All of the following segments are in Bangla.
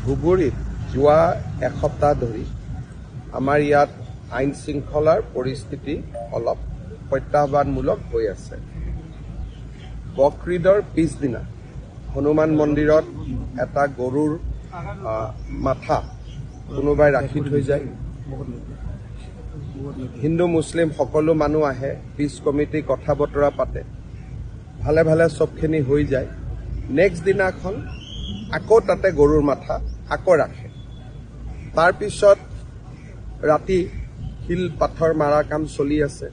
ধুবুৰীত যোৱা এসপ্তাহ ধৰি আমাৰ ইয়াত আইন শৃংখলাৰ পৰিস্থিতি অলপ প্ৰত্যাহ্বানমূলক হৈ আছে। বকৰীদৰ পিছদিনা হনুমান মন্দিৰত এটা গৰুৰ মাথা কোনোবাই ৰাখি থৈ যায়। হিন্দু মুছলিম সকলো মানুহ আহে, পিছ কমিটি কথা বতৰা পাতে, ভালে ভালে চবখিনি হৈ যায়। নেক্সট দিনাখন আকৌ তাতে গৰুৰ মাথা আকৌ ৰাখে। তাৰপিছত ৰাতি শিল পাথৰ মাৰা কাম চলি আছে।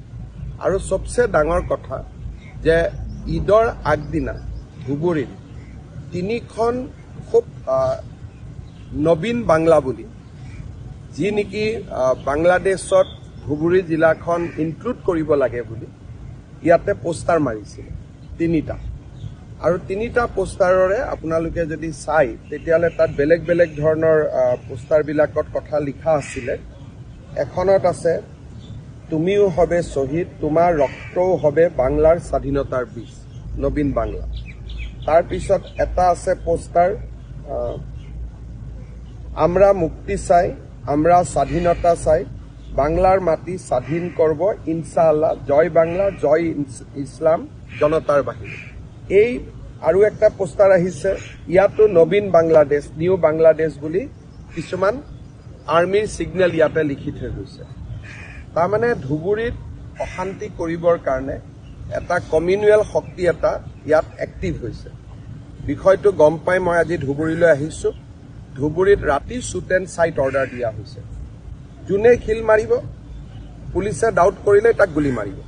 আৰু চবচে ডাঙৰ কথা যে ঈদৰ আগদিনা ধুবুৰীত 3খন খুব নবীন বাংলা বুলি, যি নেকি বাংলাদেশত ধুবুৰী জিলাখন ইনক্লুড কৰিব লাগে বুলি ইয়াতে পোষ্টাৰ মাৰিছিল 3টা। আৰু 3টা পোষ্টাৰৰে আপোনালোকে যদি চাই তেতিয়াহ'লে তাত বেলেগ বেলেগ ধৰণৰ পোষ্টাৰবিলাকত কথা লিখা আছিলে। এখনত আছে তুমিও হবে শ্বহীদ, তোমাৰ ৰক্তও হবে বাংলাৰ স্বাধীনতাৰ বীজ, নবীন বাংলা। তাৰপিছত এটা আছে পোষ্টাৰ আমরা মুক্তি চাই, আমরা স্বাধীনতা চাই, বাংলার মাটি স্বাধীন করব ইনশাআল্লাহ, জয় বাংলা, জয় ইসলাম, জনতার বাহিনী। এই আৰু একটা পোষ্টাৰ আহিছে, ইয়াতো নবীন বাংলাদেশ, নিউ বাংলাদেশ বুলি কিছুমান আৰ্মিৰ সিগনেল ইয়াতে লিখি থৈ গৈছে। তাৰমানে ধুবুৰীত অশান্তি কৰিবৰ কাৰণে এটা কমিউনেল শক্তি এটা ইয়াত এক্টিভ হৈছে। বিষয়টো গম পাই মই আজি ধুবুৰীলৈ আহিছো। ধুবুৰীত ৰাতি শ্বুট এণ্ড চাইট অৰ্ডাৰ দিয়া হৈছে। যোনে শিল মাৰিব, পুলিচে ডাউট কৰিলে তাক গুলি মাৰিব,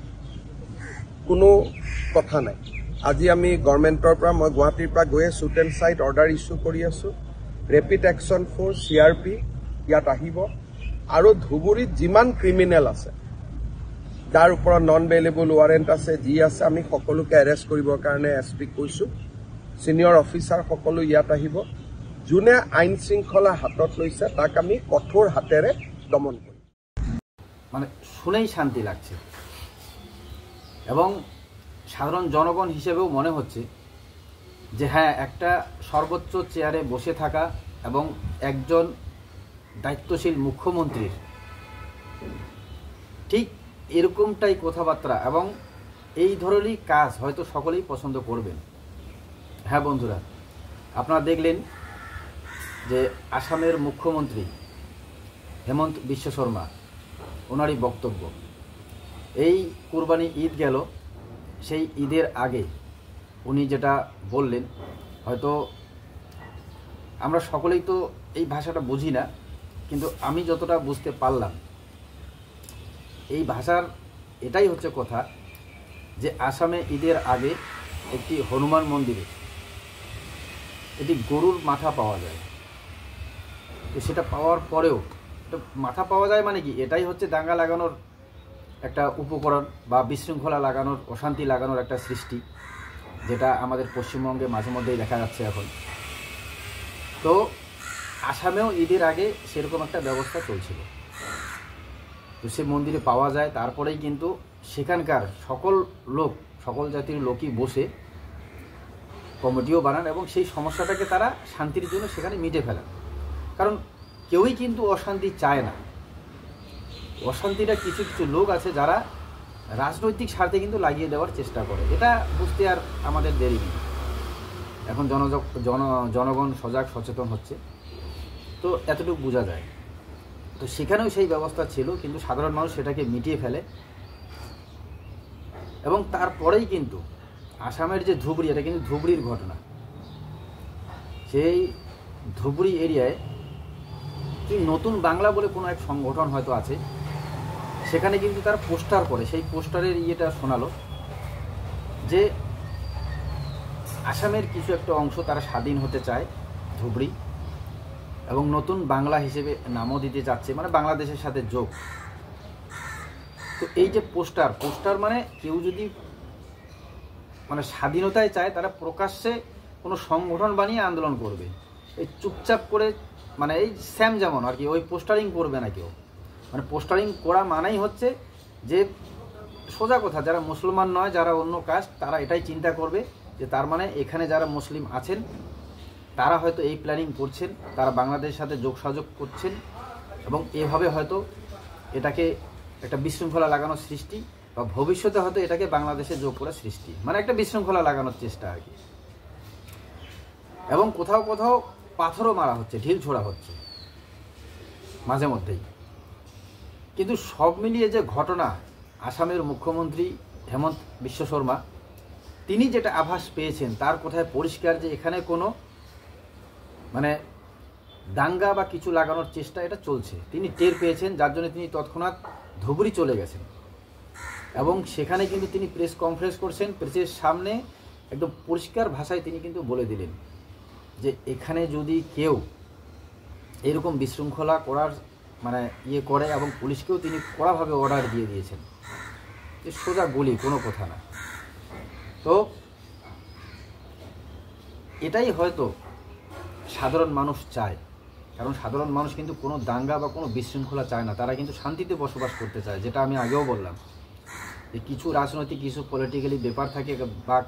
কোনো কথা নাই। আজি আমি গভৰ্ণমেণ্টৰ পৰা, মই গুৱাহাটীৰ পৰা গৈয়ে shoot and sight order issue কৰি আছো। ৰেপিড একশ্যন ফ'ৰ্চ CRP ইয়াত আহিব। আৰু ধুবুৰীত যিমান ক্ৰিমিনেল আছে, যাৰ ওপৰত নন বেইলেবল ৱাৰেণ্ট আছে, যি আছে, আমি সকলোকে এৰেষ্ট কৰিবৰ কাৰণে SP কৈছো। ছিনিয়ৰ অফিচাৰ সকলো ইয়াত আহিব। যোনে আইন শৃংখলা হাতত লৈছে তাক আমি কঠোৰ হাতেৰে দমন কৰিম। মানে শুনেই শান্তি লাগছে এবং সাধারণ জনগণ হিসেবেও মনে হচ্ছে যে হ্যাঁ, একটা সর্বোচ্চ চেয়ারে বসে থাকা এবং একজন দায়িত্বশীল মুখ্যমন্ত্রীর ঠিক এরকমটাই কথাবার্তা এবং এই ধরনেরই কাজ হয়তো সকলেই পছন্দ করবেন। হ্যাঁ বন্ধুরা, আপনারা দেখলেন যে আসামের মুখ্যমন্ত্রী হেমন্ত বিশ্ব শর্মা, ওনারই বক্তব্য। এই কুরবানি ঈদ গেল, সেই ঈদের আগে উনি যেটা বললেন, হয়তো আমরা সকলেই তো এই ভাষাটা বুঝি না, কিন্তু আমি যতটা বুঝতে পারলাম এই ভাষার এটাই হচ্ছে কথা যে আসামে ঈদের আগে একটি হনুমান মন্দিরে এটি গরুর মাথা পাওয়া যায়। তো সেটা পাওয়ার পরেও মাথা পাওয়া যায় মানে কি, এটাই হচ্ছে দাঙ্গা লাগানোর একটা উপকরণ বা বিশৃঙ্খলা লাগানোর, অশান্তি লাগানোর একটা সৃষ্টি, যেটা আমাদের পশ্চিমবঙ্গে মাঝে মধ্যেই দেখা যাচ্ছে এখন। তো আসামেও ঈদের আগে সেরকম একটা ব্যবস্থা চলছিল। তো সে মন্দিরে পাওয়া যায়, তারপরেই কিন্তু সেখানকার সকল জাতির লোকই বসে কমিটিও বানান এবং সেই সমস্যাটাকে তারা শান্তির জন্য সেখানে মিটে ফেলেন। কারণ কেউই কিন্তু অশান্তি চায় না। অশান্তিটা কিছু কিছু লোক আছে যারা রাজনৈতিক স্বার্থে কিন্তু লাগিয়ে দেওয়ার চেষ্টা করে। এটা বুঝতে আর আমাদের দেরি নেই। এখন জনগণ সজাগ সচেতন হচ্ছে, তো এতটুকু বোঝা যায়। তো সেখানেও সেই ব্যবস্থা ছিল, কিন্তু সাধারণ মানুষ সেটাকে মিটিয়ে ফেলে। এবং তারপরেই কিন্তু আসামের যে ধুবড়ি, এটা কিন্তু ধুবড়ির ঘটনা। সেই ধুবড়ি এরিয়ায় নতুন বাংলা বলে কোনো এক সংগঠন হয়তো আছে, সেখানে কিন্তু তারা পোস্টার করে, সেই পোস্টারের ইয়েটা শোনালো যে আসামের কিছু একটা অংশ তারা স্বাধীন হতে চায় ধুবড়ি, এবং নতুন বাংলা হিসেবে নামও দিতে চাচ্ছে, মানে বাংলাদেশের সাথে যোগ। তো এই যে পোস্টার মানে কেউ যদি মানে স্বাধীনতায় চায়, তারা প্রকাশ্যে কোনো সংগঠন বানিয়ে আন্দোলন করবে। এই চুপচাপ করে, মানে এই স্যাম যেমন আর কি, ওই পোস্টারিং করবে না কেউ। মানে পোস্টারিং করা মানেই হচ্ছে যে সোজা কথা, যারা মুসলমান নয়, যারা অন্য কাস্ট, তারা এটাই চিন্তা করবে যে তার মানে এখানে যারা মুসলিম আছেন তারা হয়তো এই প্ল্যানিং করছেন, তারা বাংলাদেশের সাথে যোগসাযোগ করছেন এবং এভাবে হয়তো এটাকে একটা বিশৃঙ্খলা লাগানোর সৃষ্টি বা ভবিষ্যতে হয়তো এটাকে বাংলাদেশে যোগ করার সৃষ্টি, মানে একটা বিশৃঙ্খলা লাগানোর চেষ্টা আর কি। এবং কোথাও কোথাও পাথরও মারা হচ্ছে, ঢিল ছোড়া হচ্ছে মাঝে মধ্যেই। কিন্তু সব মিলিয়ে যে ঘটনা, আসামের মুখ্যমন্ত্রী হেমন্ত বিশ্ব শর্মা তিনি যেটা আভাস পেয়েছেন তার কথায় পরিষ্কার যে এখানে কোনো মানে দাঙ্গা বা কিছু লাগানোর চেষ্টা এটা চলছে, তিনি টের পেয়েছেন, যার জন্য তিনি তৎক্ষণাৎ ধুবড়ি চলে গেছেন এবং সেখানে কিন্তু তিনি প্রেস কনফারেন্স করছেন, প্রেসের সামনে একদম পরিষ্কার ভাষায় তিনি কিন্তু বলে দিলেন যে এখানে যদি কেউ এরকম বিশৃঙ্খলা করার মানে ইয়ে করে, এবং পুলিশকেও তিনি কড়াভাবে অর্ডার দিয়ে দিয়েছেন যে সোজা গুলি, কোনো কথা না। তো এটাই হয়তো সাধারণ মানুষ চায়, কারণ সাধারণ মানুষ কিন্তু কোনো দাঙ্গা বা কোনো বিশৃঙ্খলা চায় না, তারা কিন্তু শান্তিতে বসবাস করতে চায়। যেটা আমি আগেও বললাম যে কিছু রাজনৈতিক, কিছু পলিটিক্যালি ব্যাপার থাকে বা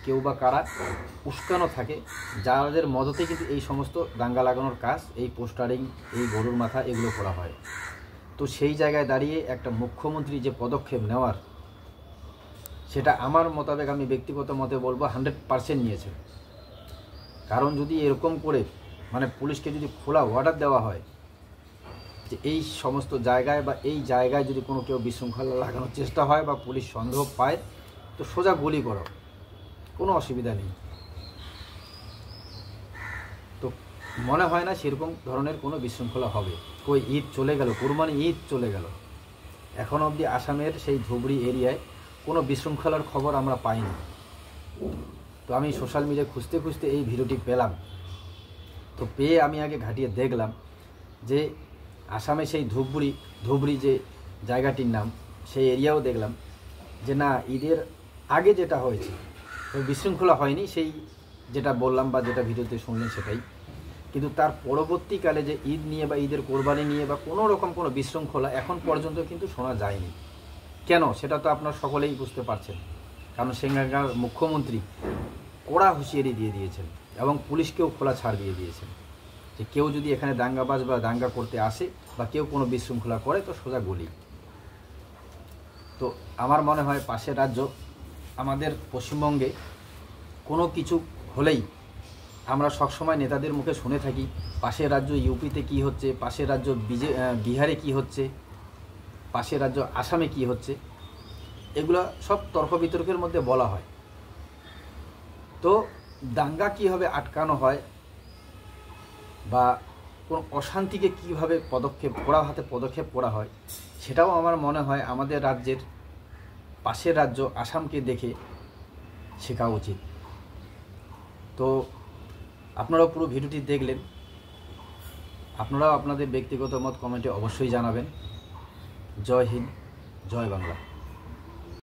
কেউ বা কারা উস্কানো থাকে, যাদের মদতে কিন্তু এই সমস্ত দাঙ্গা লাগানোর কাজ, এই পোস্টারিং, এই গরুর মাথা এগুলো করা হয়। তো সেই জায়গায় দাঁড়িয়ে একটা মুখ্যমন্ত্রী যে পদক্ষেপ নেওয়ার, সেটা আমার মোতাবেক, আমি ব্যক্তিগত মতে বলবো 100% নিয়েছে। কারণ যদি এরকম করে মানে পুলিশকে যদি খোলা অর্ডার দেওয়া হয় যে এই সমস্ত জায়গায় বা এই জায়গায় যদি কোনো কেউ বিশৃঙ্খলা লাগানোর চেষ্টা হয় বা পুলিশ সন্দেহ পায়, তো সোজা গুলি করো, কোনো অসুবিধা নেই। তো মনে হয় না সেরকম ধরনের কোনো বিশৃঙ্খলা হবে। কই ঈদ চলে গেল, কুরবানি ঈদ চলে গেল, এখন অবধি আসামের সেই ধুবড়ি এরিয়ায় কোনো বিশৃঙ্খলার খবর আমরা পাইনি। তো আমি সোশ্যাল মিডিয়ায় খুঁজতে খুঁজতে এই ভিডিওটি পেলাম। তো পেয়ে আমি আগে ঘাটিয়ে দেখলাম যে আসামে সেই ধুবড়ি যে জায়গাটির নাম, সেই এরিয়াও দেখলাম যে না, ঈদের আগে যেটা হয়েছে বিশৃঙ্খলা হয়নি, সেই যেটা বললাম বা যেটা ভিডিওতে শুনলেন সেটাই। কিন্তু তার পরবর্তীকালে যে ঈদ নিয়ে বা ঈদের কোরবানি নিয়ে বা কোনো রকম কোনো বিশৃঙ্খলা এখন পর্যন্ত কিন্তু শোনা যায়নি। কেন, সেটা তো আপনারা সকলেই বুঝতে পারছেন। কারণ সেখানকার মুখ্যমন্ত্রী কড়া হুঁশিয়ারি দিয়ে দিয়েছেন এবং পুলিশকেও খোলা ছাড় দিয়ে দিয়েছেন যে কেউ যদি এখানে দাঙ্গাবাজ বা দাঙ্গা করতে আসে বা কেউ কোনো বিশৃঙ্খলা করে তো সোজা গুলি। তো আমার মনে হয় পাশের রাজ্য আমাদের পশ্চিমবঙ্গে কোনো কিছু হলেই আমরা সবসময় নেতাদের মুখে শুনে থাকি পাশের রাজ্য ইউপিতে কি হচ্ছে, পাশের রাজ্য বিহারে কি হচ্ছে, পাশের রাজ্য আসামে কি হচ্ছে, এগুলো সব তর্ক বিতর্কের মধ্যে বলা হয়। তো দাঙ্গা কীভাবে আটকানো হয় বা কোনো অশান্তিকে কীভাবে কড়া হাতে পদক্ষেপ করা হয়, সেটাও আমার মনে হয় আমাদের রাজ্যের পাশের রাজ্য আসামকে দেখে শেখা উচিত। তো আপনারাও পুরো ভিডিওটি দেখলেন, আপনারাও আপনাদের ব্যক্তিগত মত কমেন্টে অবশ্যই জানাবেন। জয় হিন্দ, জয় বাংলা।